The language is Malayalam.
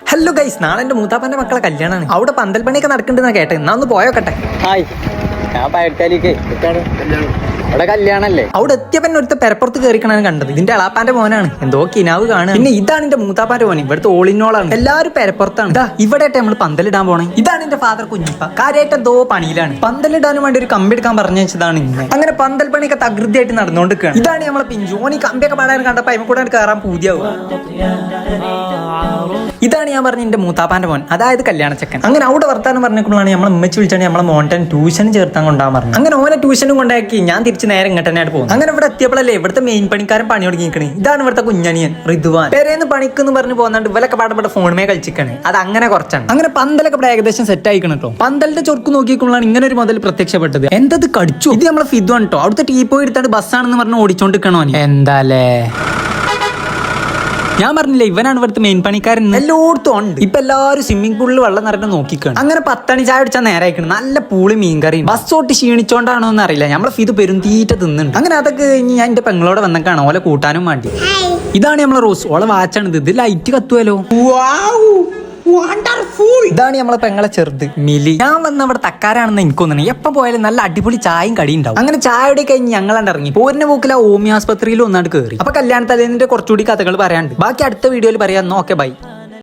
ഹലോ ഗൈസ്, നാളെ എന്റെ മൂത്താപ്പന്റെ മക്കളെ കല്യാണമാണ്. അവിടെ പന്തൽ പണിയൊക്കെ നടക്കണ്ടെന്നാ കേട്ടെ. എന്നാ ഒന്ന് പോയോക്കട്ടെ. ഹായ്, ഞാൻ പയറ്റാലിക്ക് അവിടെ കല്യാണല്ലേ. അവിടെ എത്തിയപ്പോ ഒരുത്ത പെരപ്പുറത്ത് കയറിക്കണാണ് കണ്ടത്. ഇതിന്റെ എളാപ്പാന്റെ മോനാണ്. എന്തോ കിനാവ് കാണുക. പിന്നെ ഇതാണ് എന്റെ മൂത്താപ്പാന്റെ മോൻ. ഇവിടുത്തെ ഓളിനോളാണ്. എല്ലാവരും പെരപ്പുറത്താണ്. ഇതാ ഇവിടെ നമ്മൾ പന്തലിടാൻ പോണേ. ഇതാണ് എന്റെ ഫാദർ കുഞ്ഞിപ്പ. കാര്യമായിട്ട് എന്തോ പണിയിലാണ്. പന്തലിടാനും വേണ്ടി ഒരു കമ്പി എടുക്കാൻ പറഞ്ഞു വെച്ചതാണ് ഇന്ന്. അങ്ങനെ പന്തൽ പണിയൊക്കെ തകൃതിയായിട്ട് നടന്നുകൊണ്ടിരിക്കുകയാണ്. ഇതാണ് നമ്മളെ പിഞ്ചു. ഓനി കമ്പിയൊക്കെ പാടാൻ കണ്ടപ്പോ അതിന് കൂടെ കയറാൻ പൂതിയാവുക. ഇതാണ് ഞാൻ പറഞ്ഞ എന്റെ മൂത്താപ്പാന്റെ മോൻ, അതായത് കല്യാണ ചെക്കൻ. അങ്ങനെ അവിടെ വർത്താനം പറഞ്ഞപ്പോഴാണ് നമ്മളെ ഉമ്മച്ച് വിളിച്ചാണ് നമ്മളെ മോണ്ടൻ ട്യൂഷൻ ചേർത്താൻ കൊണ്ടാൻ പറഞ്ഞു. അങ്ങനെ ഓനെ ട്യൂഷനും കൊണ്ടാക്കി ഞാൻ തിരിച്ച് നേരെ ഇങ്ങോട്ട് തന്നെയായിട്ട് പോകും. അങ്ങനെ ഇവിടെ എത്തിയപ്പോഴല്ലേ ഇവിടുത്തെ മെയിൻ പണിക്കാരൻ പണി തുടങ്ങിയിരിക്കണേ. ഇതാണ് ഇവിടുത്തെ കുഞ്ഞനിയൻ റിദ്വാൻ. പേരേന്ന് പണിക്കെന്ന് പറഞ്ഞു പോകുന്നുണ്ട്. ഇവലൊക്കെ പാടപ്പെട്ട ഫോണുമേ കളിച്ചിരിക്കണേ. അത് അങ്ങനെ കുറച്ചാണ്. അങ്ങനെ പന്തലൊക്കെ ഇവിടെ ഏകദേശം സെറ്റ് ആയിക്കണം കേട്ടോ. പന്തലിന്റെ ചൊർക്ക് നോക്കിയപ്പോഴാണ് ഇങ്ങനെ ഒരു മുതൽ പ്രത്യക്ഷപ്പെട്ടത്. എന്തത് കടിച്ചു. ഇത് നമ്മളെ ഫിദ്വാൻ കേട്ടോ. അവിടുത്തെ ടീപ്പോയി എടുത്താണ്ട് ബസ്സാണെന്ന് പറഞ്ഞ് ഓടിച്ചോണ്ടിരിക്കണോ. എന്താലേ ഞാൻ പറഞ്ഞില്ലേ, ഇവനാണ് ഇവിടുത്തെ മെയിൻ പണിക്കാരൻ. എല്ലായിടത്തും ഉണ്ട്. ഇപ്പൊ എല്ലാവരും സ്വിമ്മിംഗ് പൂളിൽ വെള്ളം നിറഞ്ഞ് നോക്കിക്കാണ്. അങ്ങനെ 10 മണി ചായ അടിച്ചാൽ നേരെ അയക്കണം. നല്ല പൂളി മീൻകറി. ബസ്സോട്ട് ക്ഷീണിച്ചോണ്ടാണോ എന്ന് അറിയില്ല. നമ്മളെ ഫിത് പെരും തീറ്റ തിന്നുണ്ട്. അങ്ങനെ അതൊക്കെ കഴിഞ്ഞ് ഞാൻ എന്റെ പെങ്ങളോടെ വന്നേക്കാണ് ഓലെ കൂട്ടാനും വേണ്ടി. ഇതാണ് നമ്മളെ റോസ്. ഓളെ വാച്ചാണ് ഇത്. ലൈറ്റ് കത്തുവല്ലോ. ഇതാണ് നമ്മളെ പെങ്ങളെ ചെറുത് മിലി. ഞാൻ വന്ന അവിടെ തക്കാരാണെന്ന് എനിക്ക് തോന്നുന്നു. എപ്പം പോയാലും നല്ല അടിപൊളി ചായയും കടിയും ഉണ്ടാവും. അങ്ങനെ ചായയുടെ കഴിഞ്ഞ് ഞങ്ങളാണ്ട് ഇറങ്ങി. പോരിന്റെ പോക്കിൽ ഹോമിയോ ആസ്പത്രിയിൽ ഒന്നാണ്ട് കയറി. അപ്പൊ കല്യാണ തലേന്നിന്റെ കുറച്ചുകൂടി കഥകൾ പറയാനുണ്ട്. ബാക്കി അടുത്ത വീഡിയോയിൽ പറയാം. Okay bye.